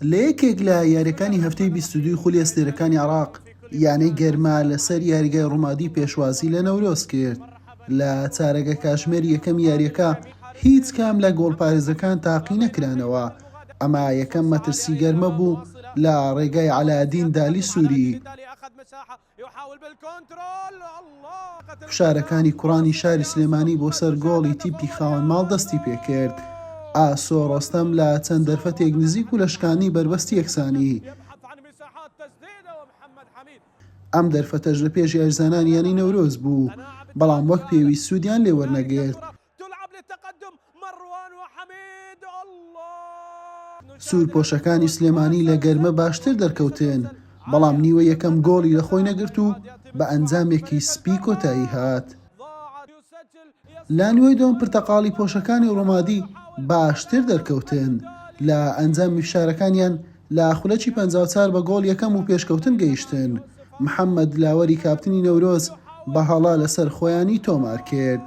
لە یەکێک لە یاریەکانی هەفتەی 22 خولی ئەستێرەکانی عێراق یانەی گەرما لەسەر یاریگای ڕوومادی پێشوازی لە نەورۆز کرد. لە چارەگە کاتژمێری یەکەم یاریەکە هیچ کام لە گۆڵپارێزەکان تاقی نەکرانەوە. ئەمە یەکەم مەترسی گەرمە بوو لە ڕێگای عەلادین دالی سووری. فشارەکانی کوڕانی شاری سلێمانی بۆ سەر گۆڵی تیپی خاوەن ماڵ دەستی پێکرد. ئاسۆ ڕۆستەم لە چەند دەرفەتێک نزیک و لەشکانی بربەستی یەکسانی. ئەم دەرفەتەش لە پێش یاریزانانی یانی نەورۆز بوو، بەڵام وەک پێویست سوودیان لێ وەرنەگرت. سوورپۆشەکانی سلێمانی لە گەرمە باشتر دەرکەوتن، بەڵام نیوە یەکەم گۆڵی لە خۆی نەگرت و بە ئەنجامێکی سپی کۆتایی هات. لا نیوەی دۆم پرتەقاڵی پۆشەکانی ڕۆمادی باشتر دەرکەوتن، لە ئەنجامی فشارەکانیان لە خولەکی 54 بە گۆڵ یەکەم و پێشکەوتن گەیشتن. محەممەد لاوەری کاپتنی نەورۆز بە هەڵا لەسەر خۆیانی تۆمار کرد.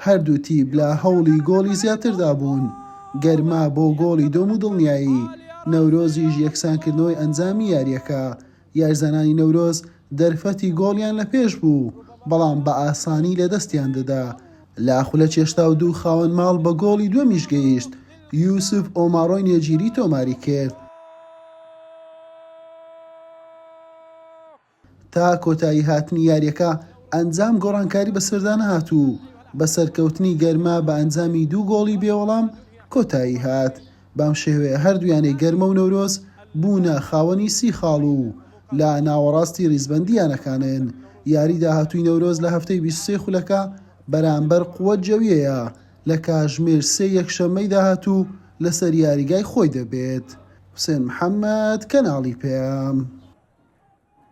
هەردوو تیب لە هەوڵی گۆڵی زیاتردا بوون. گەرما بۆ گۆڵی دۆم و دڵنیایی. نەورۆزیش یەکسانکردنەوەی ئەنجامی یاریەکە. یاریزانانی نەورۆز دەرفەتی گۆڵیان لە پێش بوو، بەڵام بە ئاسانی لە دەستیان دەدا. لە خولە چێشتا و دوو خاوەن ماڵ بە گۆڵی دووەمیش گەیشت. یوسف ئۆماڕۆی نێجیری تۆماری کرد. تا کۆتایی هاتنی یاریەکە ئەنجام گۆڕانکاری بەسەردا نەهاتوو. بە سەرکەوتنی گەرما بە ئەنجامی دوو گۆڵی بێوەڵام کۆتایی هات. بەم شێوەیە هەردوویانەی گەرمە و نەورۆز بوونە خاوەنی 30 خاڵ و لە ناوەڕاستی ریزبەندیانەکانن. یاری داهاتووی نەورۆز لە هەفتەی 23 خولەکە بەرامبەر قووەت جەویەیە. لە کاتژمێر 3 یەکشەممەی داهاتوو لەسەر یاریگای خۆی دەبێت. حوسێن محەممەد، کەناڵی پێم.